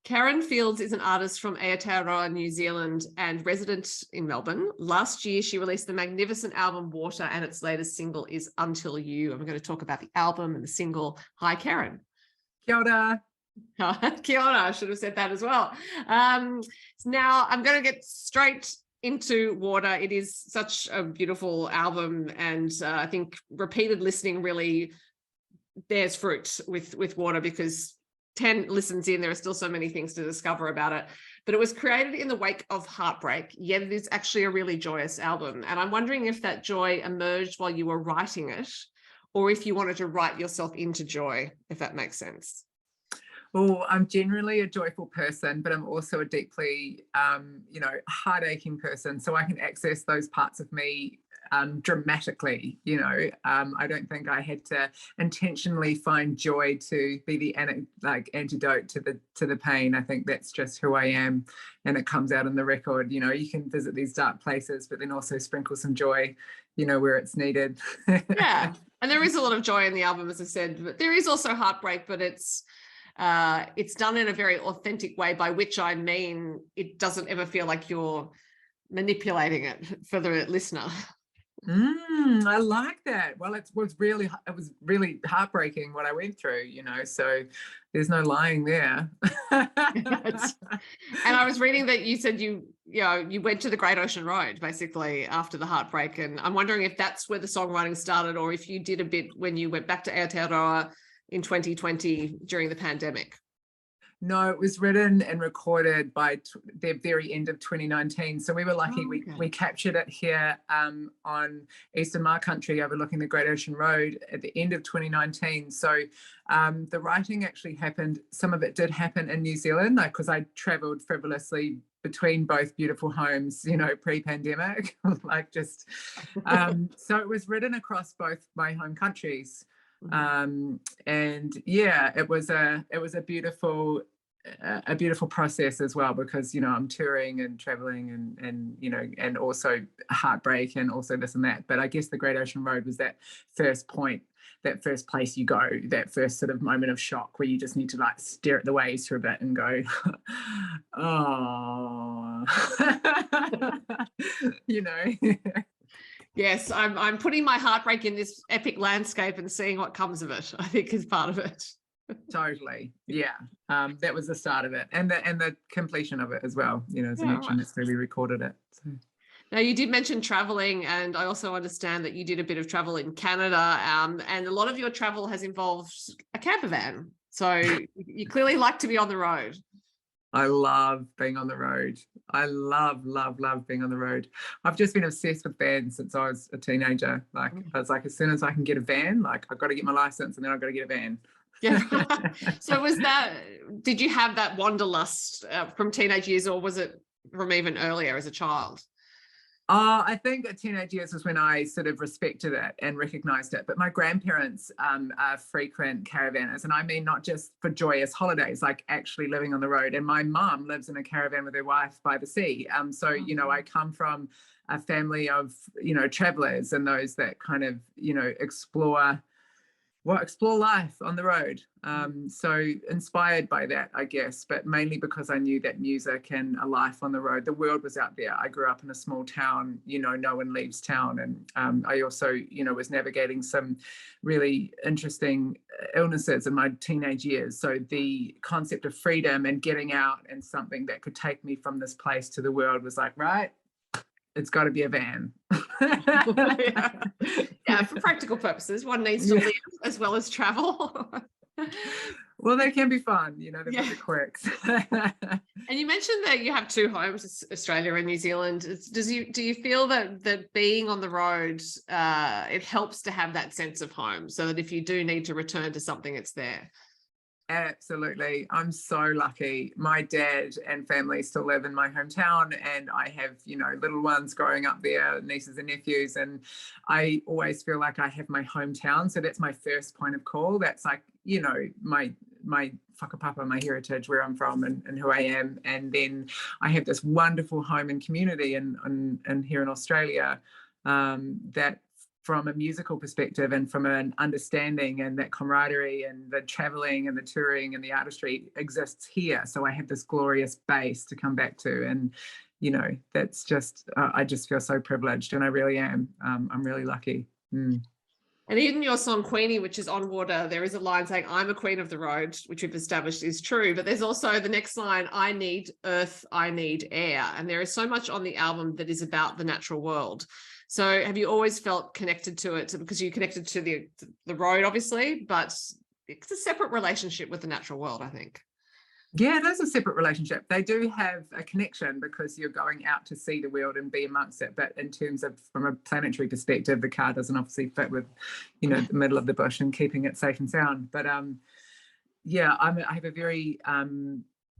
Kerryn Fields is an artist from Aotearoa, New Zealand, and resident in Melbourne. Last year, she released the magnificent album Water, and its latest single is Until You. And we're going to talk about the album and the single. Hi, Kerryn. Kia ora. Kia ora. I should have said that as well. Now, I'm going to get straight into Water. It is such a beautiful album, and I think repeated listening really bears fruit with Water, because 10 listens in, there are still so many things to discover about it. But it was created in the wake of heartbreak, yet it is actually a really joyous album. And I'm wondering if that joy emerged while you were writing it, or if you wanted to write yourself into joy, if that makes sense. Well, I'm generally a joyful person, but I'm also a deeply, heart-aching person. So I can access those parts of me dramatically. I don't think I had to intentionally find joy to be the antidote to the pain. I think that's just who I am, and it comes out in the record. You can visit these dark places, but then also sprinkle some joy, where it's needed. Yeah, and there is a lot of joy in the album, as I said, but there is also heartbreak, but it's done in a very authentic way, by which I mean it doesn't ever feel like you're manipulating it for the listener. I like that. Well, it was really heartbreaking what I went through, so there's no lying there. And I was reading that you said you went to the Great Ocean Road basically after the heartbreak, and I'm wondering if that's where the songwriting started, or if you did a bit when you went back to Aotearoa in 2020 during the pandemic. No, it was written and recorded by the very end of 2019. So we were lucky. We captured it here on Eastern Mar Country overlooking the Great Ocean Road at the end of 2019. So the writing actually happened. Some of it did happen in New Zealand, because I traveled frivolously between both beautiful homes, pre-pandemic. So it was written across both my home countries. And yeah, it was a beautiful process as well, because I'm touring and traveling and also heartbreak and also this and that. But I guess the Great Ocean Road was that first point, that first place you go, that first sort of moment of shock where you just need to stare at the waves for a bit and go, oh. Yes, I'm putting my heartbreak in this epic landscape and seeing what comes of it, I think, is part of it. Totally. Yeah. That was the start of it, and the completion of it as well. As I mentioned, that's where we recorded it. So. Now, you did mention traveling, and I also understand that you did a bit of travel in Canada, and a lot of your travel has involved a camper van. So you clearly like to be on the road. I love being on the road. I love being on the road. I've just been obsessed with vans since I was a teenager. I was like, as soon as I can get a van, I've got to get my license, and then I've got to get a van. Yeah. So did you have that wanderlust from teenage years, or was it from even earlier as a child? I think at teenage years was when I sort of respected it and recognized it. But my grandparents are frequent caravanners, and I mean not just for joyous holidays, like actually living on the road. And my mum lives in a caravan with her wife by the sea. So I come from a family of travelers, and those that kind of explore life on the road. So inspired by that, I guess, but mainly because I knew that music and a life on the road, the world was out there. I grew up in a small town, no one leaves town. And I also, was navigating some really interesting illnesses in my teenage years. So the concept of freedom and getting out and something that could take me from this place to the world was like, right, it's got to be a van. Yeah, for practical purposes, one needs to live as well as travel. Well, they can be fun, they're quirks. And you mentioned that you have two homes, Australia and New Zealand. Do you feel that being on the road, it helps to have that sense of home, so that if you do need to return to something, it's there? Absolutely. I'm so lucky. My dad and family still live in my hometown, and I have, little ones growing up there, nieces and nephews, and I always feel like I have my hometown. So that's my first point of call. That's like, my whakapapa, my heritage, where I'm from and who I am. And then I have this wonderful home and community and here in Australia that from a musical perspective and from an understanding, and that camaraderie and the traveling and the touring and the artistry exists here. So I have this glorious base to come back to. And, you know, that's just, I just feel so privileged, and I really am. I'm really lucky. Mm. And in your song Queenie, which is on water, there is a line saying, I'm a queen of the road, which we've established is true. But there's also the next line, I need earth, I need air. And there is so much on the album that is about the natural world. So have you always felt connected to it? Because you're connected to the road, obviously, but it's a separate relationship with the natural world, I think. Yeah, there's a separate relationship. They do have a connection because you're going out to see the world and be amongst it. But in terms of, from a planetary perspective, the car doesn't obviously fit with, you know, the middle of the bush and keeping it safe and sound. But yeah, I have a very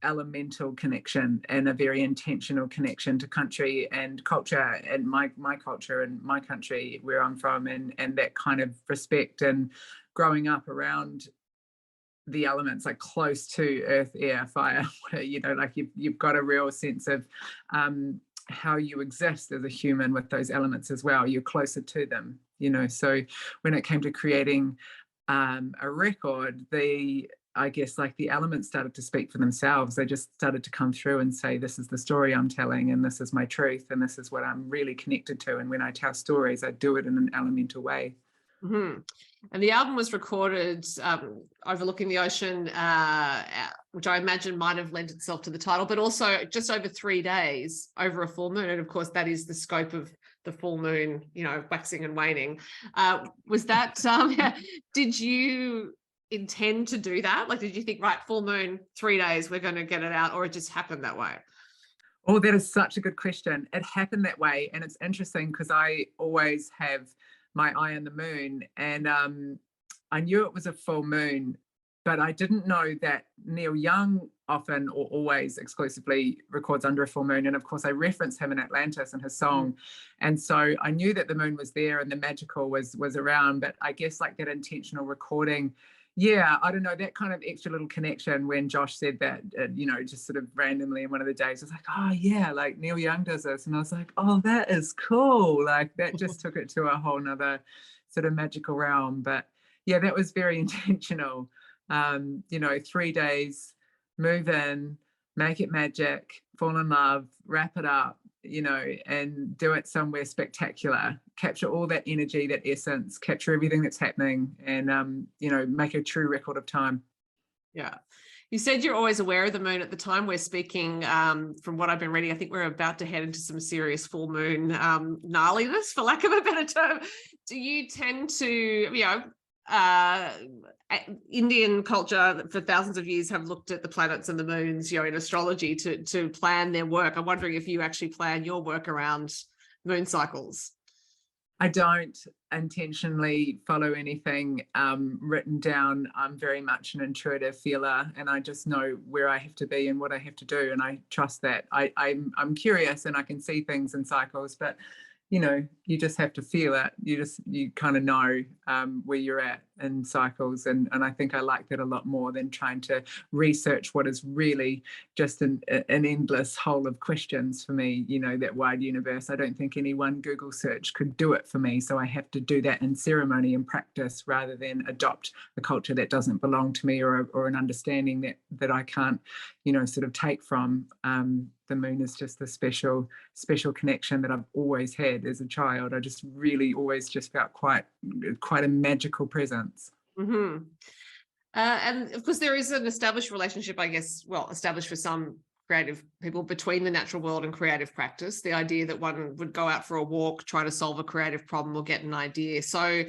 elemental connection and a very intentional connection to country and culture, and my culture and my country where I'm from, and that kind of respect, and growing up around the elements, like close to earth, air, fire, you know, like you've got a real sense of how you exist as a human with those elements as well. You're closer to them, you know. So when it came to creating a record, I guess like the elements started to speak for themselves. They just started to come through and say, this is the story I'm telling, and this is my truth, and this is what I'm really connected to. And when I tell stories, I do it in an elemental way. Mm-hmm. And the album was recorded overlooking the ocean, which I imagine might have lent itself to the title, but also just over 3 days over a full moon. And of course, that is the scope of the full moon, you know, waxing and waning. Was that, did you intend to do that? Like, did you think, right, full moon, 3 days, we're going to get it out, or it just happened that way? Oh, that is such a good question. It happened that way. And it's interesting because I always have my eye on the moon, and I knew it was a full moon, but I didn't know that Neil Young often or always exclusively records under a full moon. And of course I reference him in Atlantis in his song. And so I knew that the moon was there and the magical was around, but I guess like that intentional recording, yeah, I don't know, that kind of extra little connection when Josh said that, you know, just sort of randomly in one of the days, I was like, oh yeah, like Neil Young does this. And I was like, oh, that is cool. Like that just took it to a whole nother sort of magical realm. But yeah, that was very intentional. You know, 3 days, move in, make it magic, fall in love, wrap it up, you know, and do it somewhere spectacular, capture all that energy, that essence, capture everything that's happening, and you know, make a true record of time. Yeah. You said you're always aware of the moon. At the time we're speaking, from what I've been reading, I think we're about to head into some serious full moon gnarliness, for lack of a better term. Do you tend to, you know, Indian culture for thousands of years have looked at the planets and the moons, you know, in astrology to plan their work. I'm wondering if you actually plan your work around moon cycles. I don't intentionally follow anything written down. I'm very much an intuitive feeler, and I just know where I have to be and what I have to do, and I trust that. I'm curious and I can see things in cycles, but you know, you just have to feel it. You kind of know where you're at in cycles, and I think I like that a lot more than trying to research what is really just an endless hole of questions for me, you know, that wide universe. I don't think any one Google search could do it for me, so I have to do that in ceremony and practice rather than adopt a culture that doesn't belong to me, or an understanding that I can't, you know, sort of take from. The moon is just the special connection that I've always had as a child. I just really always just felt quite a magical presence. Mm-hmm. And of course there is an established relationship, I guess, well, established for some creative people, between the natural world and creative practice. The idea that one would go out for a walk, try to solve a creative problem or get an idea. So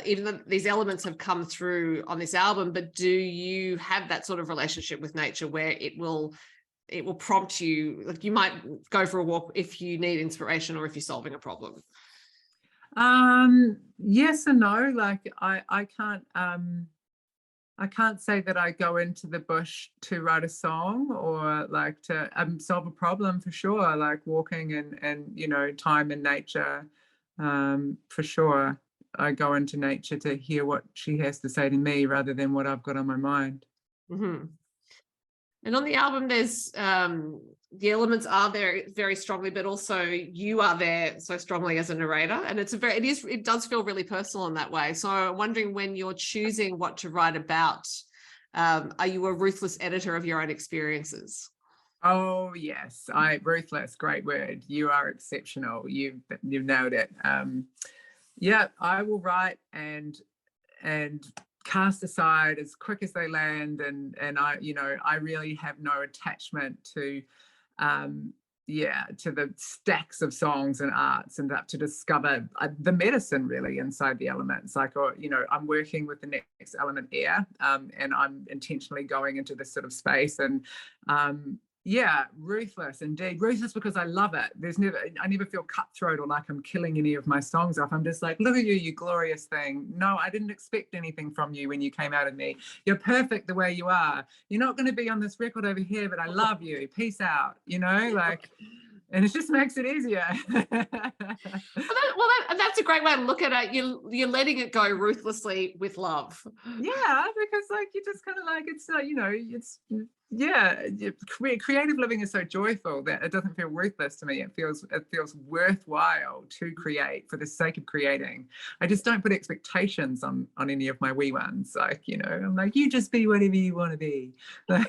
even though these elements have come through on this album, but do you have that sort of relationship with nature where it will prompt you, like you might go for a walk if you need inspiration or if you're solving a problem? Yes and no. Like I can't say that I go into the bush to write a song or like to solve a problem, for sure. Like walking and you know, time in nature, for sure. I go into nature to hear what she has to say to me rather than what I've got on my mind. Mm-hmm. And on the album, there's the elements are there very strongly, but also you are there so strongly as a narrator, and it does feel really personal in that way. So I'm wondering, when you're choosing what to write about, are you a ruthless editor of your own experiences? Oh yes, ruthless, great word. You are exceptional. You've nailed it. Yeah, I will write and cast aside as quick as they land, and I really have no attachment to to the stacks of songs and arts, and that to discover the medicine really inside the elements. Like, I'm working with the next element, air, and I'm intentionally going into this sort of space, and ruthless indeed. Ruthless because I love it. I never feel cutthroat or like I'm killing any of my songs off. I'm just like, look at you, you glorious thing. No, I didn't expect anything from you when you came out of me. You're perfect the way you are. You're not going to be on this record over here, but I love you. Peace out. And it just makes it easier. That's a great way to look at it. You're letting it go ruthlessly with love. Yeah, because you just kind of creative living is so joyful that it doesn't feel ruthless to me. It feels worthwhile to create for the sake of creating. I just don't put expectations on any of my wee ones. I'm like, you just be whatever you want to be. But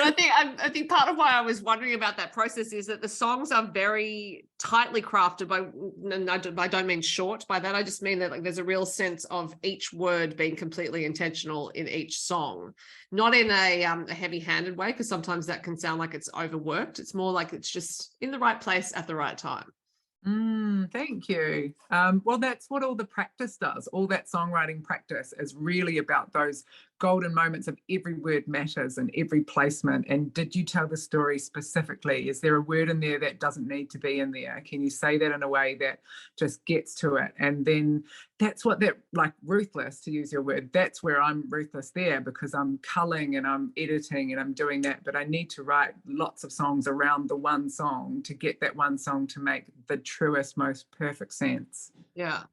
I think part of why I was wondering about that process is that the songs are very tightly crafted I don't mean short by that. I just mean that there's a real sense of each word being completely intentional in each song, not in a heavy-handed way, because sometimes that can sound like it's overworked. It's more like it's just in the right place at the right time. Thank you. Well, that's what all the practice does. All that songwriting practice is really about those golden moments of every word matters and every placement. And did you tell the story specifically? Is there a word in there that doesn't need to be in there? Can you say that in a way that just gets to it? And then that's what ruthless, to use your word, that's where I'm ruthless there, because I'm culling and I'm editing and I'm doing that. But I need to write lots of songs around the one song to get that one song to make the truest, most perfect sense. Yeah.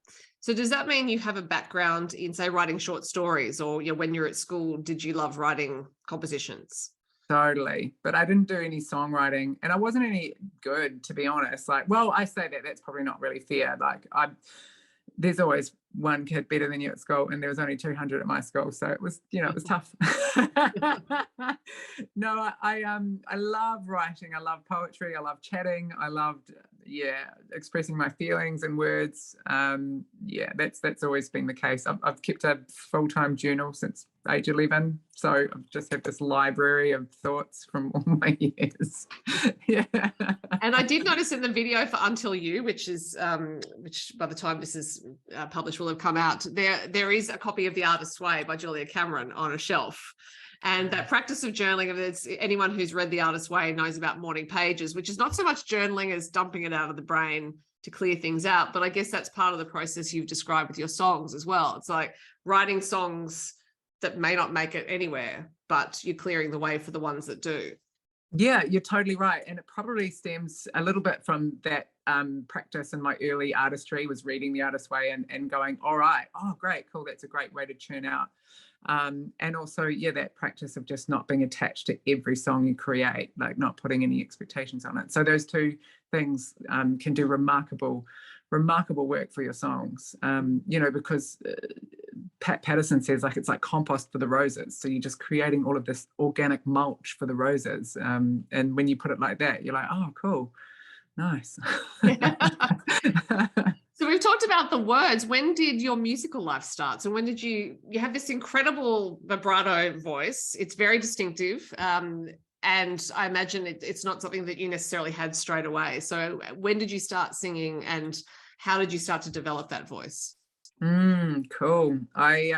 So does that mean you have a background in, say, writing short stories, or when you're at school, did you love writing compositions? Totally. But I didn't do any songwriting, and I wasn't any good, to be honest. I say that's probably not really fair. There's always one kid better than you at school, and there was only 200 at my school, so it was it was tough. No, I love writing. I love poetry. I love chatting. I loved expressing my feelings in words. That's always been the case. I've kept a full-time journal since age 11, so I've just had this library of thoughts from all my years. Yeah. And I did notice in the video for Until You, which by the time this is published will have come out, there is a copy of The Artist's Way by Julia Cameron on a shelf. And that practice of journaling, anyone who's read The Artist's Way knows about morning pages, which is not so much journaling as dumping it out of the brain to clear things out. But I guess that's part of the process you've described with your songs as well. It's like writing songs that may not make it anywhere, but you're clearing the way for the ones that do. Yeah, you're totally right. And it probably stems a little bit from that practice in my early artistry, was reading The Artist's Way and going, all right, oh, great, cool. That's a great way to churn out. And also, that practice of just not being attached to every song you create, not putting any expectations on it. So those two things can do remarkable work for your songs, because Pat Patterson says it's like compost for the roses. So you're just creating all of this organic mulch for the roses. And when you put it like that, you're like, oh, cool. Nice. So we've talked about the words. When did your musical life start? So when did you have this incredible vibrato voice? It's very distinctive. And I imagine it's not something that you necessarily had straight away. So when did you start singing, and how did you start to develop that voice? Cool. I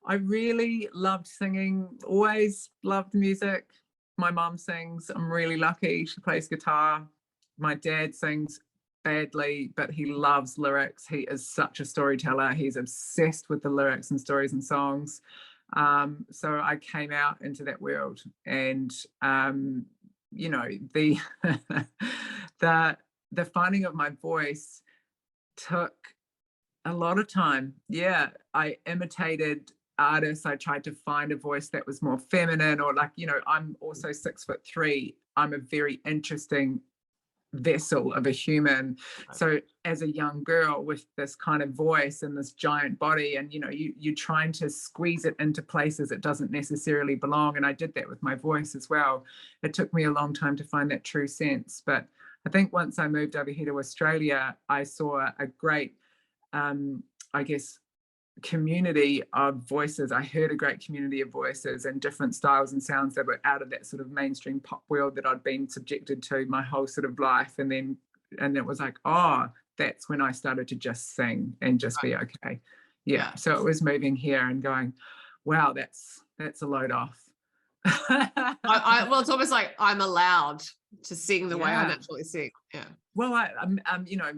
really loved singing, always loved music. My mum sings. I'm really lucky. She plays guitar. My dad sings badly, but he loves lyrics. He is such a storyteller. He's obsessed with the lyrics and stories and songs. So I came out into that world, and the the finding of my voice took a lot of time. I imitated artists, I tried to find a voice that was more feminine, or like, you know, I'm also 6'3". I'm a very interesting vessel of a human. So as a young girl with this kind of voice and this giant body, and you know, you're trying to squeeze it into places it doesn't necessarily belong. And I did that with my voice as well. It took me a long time to find that true sense, but I think once I moved over here to Australia, I saw a great I guess community of voices. I heard a great community of voices and different styles and sounds that were out of that sort of mainstream pop world that I'd been subjected to my whole sort of life. And it was like, oh, that's when I started to just sing and just be okay. Yeah. So it was moving here and going, wow, that's a load off. Well, it's almost like I'm allowed to sing the way I naturally sing. Yeah. Well, you know,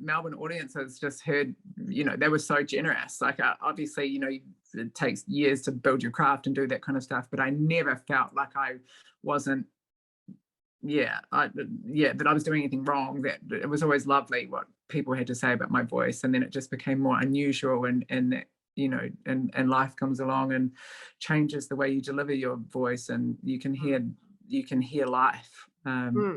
Melbourne audiences just heard, you know, they were so generous. Like, obviously, you know, it takes years to build your craft and do that kind of stuff, but I never felt like I wasn't, that I was doing anything wrong. That it was always lovely what people had to say about my voice, and then it just became more unusual, and that, you know, and life comes along and changes the way you deliver your voice, and you can hear life.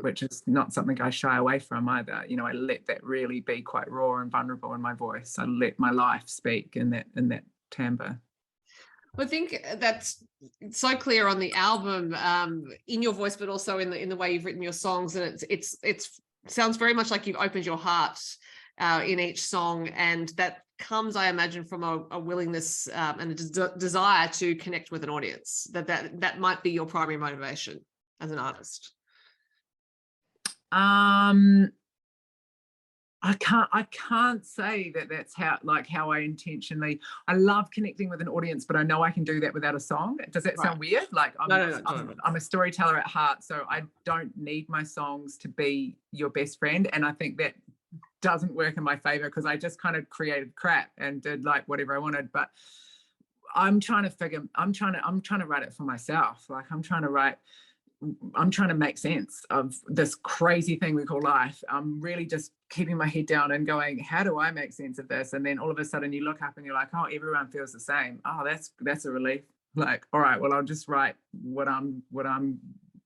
Which is not something I shy away from either. You know, I let that really be quite raw and vulnerable in my voice. I let my life speak in that timbre. Well, I think that's so clear on the album, in your voice, but also in the way you've written your songs, and it's sounds very much like you've opened your heart in each song, and that comes, I imagine, from a willingness and a desire to connect with an audience. That might be your primary motivation as an artist. I can't say that's how I intentionally. I love connecting with an audience, but I know I can do that without a song. Does that sound weird? Like, I'm a storyteller at heart, so I don't need my songs to be your best friend, and I think that doesn't work in my favor, because I just kind of created crap and did like whatever I wanted. But I'm trying to write it for myself. Like, I'm trying to make sense of this crazy thing we call life. I'm really just keeping my head down and going, how do I make sense of this? And then all of a sudden you look up and you're like, oh, everyone feels the same. Oh, that's a relief. Like, all right, well, I'll just write what I'm,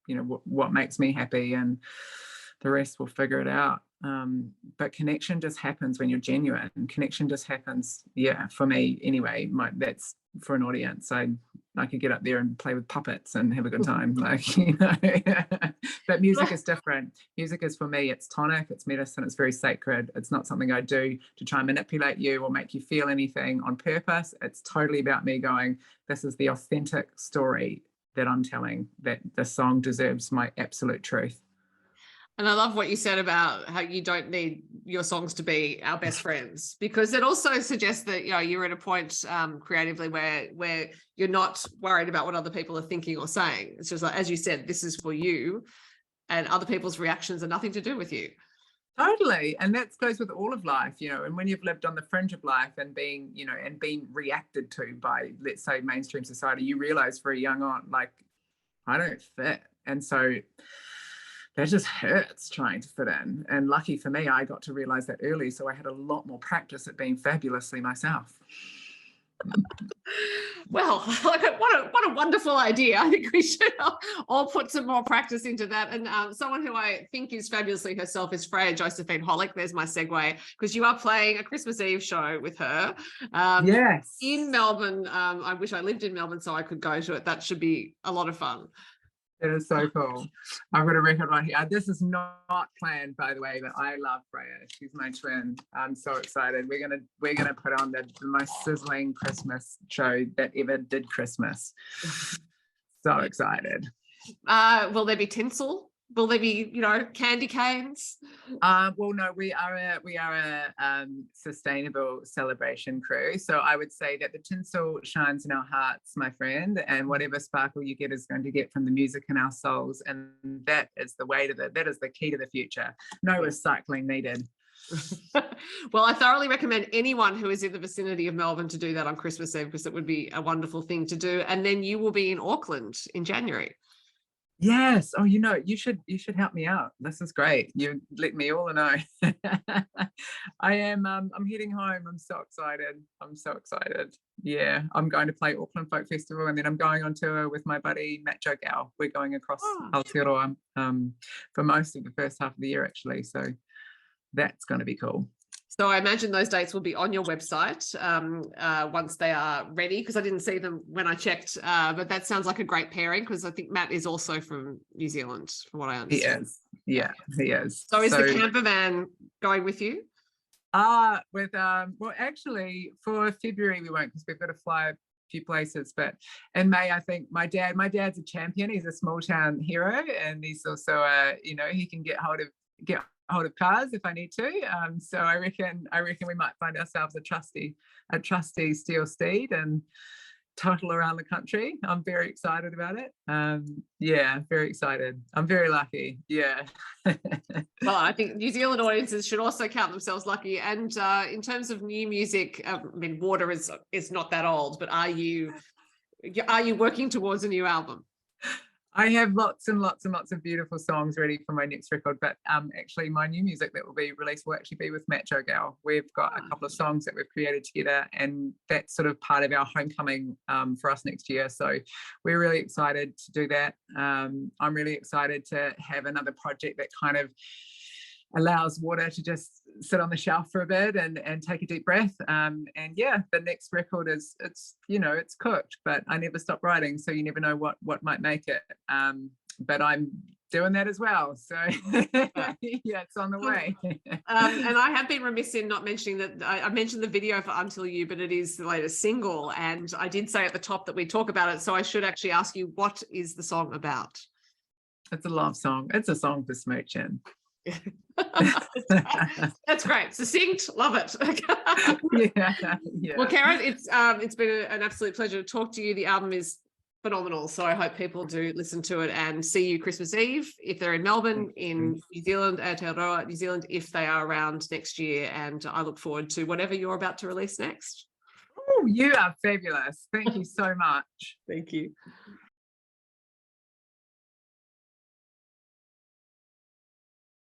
you know, what makes me happy, and the rest will figure it out. But connection just happens when you're genuine. Connection just happens, for me anyway. That's for an audience. I could get up there and play with puppets and have a good time, like, you know. But music is different. Music is, for me, it's tonic, it's medicine, it's very sacred. It's not something I do to try and manipulate you or make you feel anything on purpose. It's totally about me going, this is the authentic story that I'm telling, that the song deserves my absolute truth. And I love what you said about how you don't need your songs to be our best friends, because it also suggests that, you know, you're at a point creatively where you're not worried about what other people are thinking or saying. It's just like, as you said, this is for you, and other people's reactions are nothing to do with you. Totally. And that goes with all of life, you know, and when you've lived on the fringe of life and being reacted to by, let's say, mainstream society, you realize very young on, like, I don't fit. And so that just hurts trying to fit in. And lucky for me, I got to realize that early. So I had a lot more practice at being fabulously myself. Well, what a wonderful idea. I think we should all put some more practice into that. And someone who I think is fabulously herself is Freya Josephine Hollick. There's my segue, because you are playing a Christmas Eve show with her. Yes. In Melbourne. I wish I lived in Melbourne so I could go to it. That should be a lot of fun. It is so cool. I've got a record right here. This is not planned, by the way, but I love Freya. She's my twin. I'm so excited. We're gonna put on the most sizzling Christmas show that ever did Christmas. So excited. Will there be tinsel? Will there be, you know, candy canes? Well, no, we are a sustainable celebration crew. So I would say that the tinsel shines in our hearts, my friend, and whatever sparkle you get is going to get from the music in our souls, and that is the key to the future. No recycling needed. Well, I thoroughly recommend anyone who is in the vicinity of Melbourne to do that on Christmas Eve, because it would be a wonderful thing to do. And then you will be in Auckland in January. Yes. Oh, you know, you should help me out. This is great. You let me all know. I am. I'm heading home. I'm so excited. Yeah, I'm going to play Auckland Folk Festival, and then I'm going on tour with my buddy Matt Gal. We're going across Aotearoa for most of the first half of the year, actually. So that's going to be cool. So I imagine those dates will be on your website once they are ready, because I didn't see them when I checked. But that sounds like a great pairing, because I think Matt is also from New Zealand, from what I understand. He is. Yeah, he is. So is the camper van going with you? Well, actually, for February we won't, because we've got to fly a few places. But in May, I think my dad's a champion. He's a small town hero, and he's also he can get hold of cars if I need to. So I reckon we might find ourselves a trusty steel steed and total around the country. I'm very excited about it. Yeah, very excited. I'm very lucky. Yeah. Well, I think New Zealand audiences should also count themselves lucky. And in terms of new music, I mean, Water is not that old, but are you working towards a new album? I have lots and lots and lots of beautiful songs ready for my next record, but actually my new music that will be released will actually be with Matt Gal. We've got a couple of songs that we've created together, and that's sort of part of our homecoming for us next year. So we're really excited to do that. I'm really excited to have another project that kind of allows Water to just sit on the shelf for a bit and take a deep breath. And yeah, the next record it's cooked, but I never stop writing, so you never know what might make it. But I'm doing that as well, so yeah, it's on the way. And I have been remiss in not mentioning that I mentioned the video for Until You, but it is the latest single, and I did say at the top that we talk about it, so I should actually ask you, what is the song about? It's a love song. It's a song for smooching. That's great. Succinct. Love it. Yeah. Well, Kerryn, it's been an absolute pleasure to talk to you. The album is phenomenal, so I hope people do listen to it and see you Christmas Eve if they're in Melbourne, in New Zealand, Aotearoa, New Zealand, if they are around next year. And I look forward to whatever you're about to release next. Oh, you are fabulous. Thank you so much. Thank you.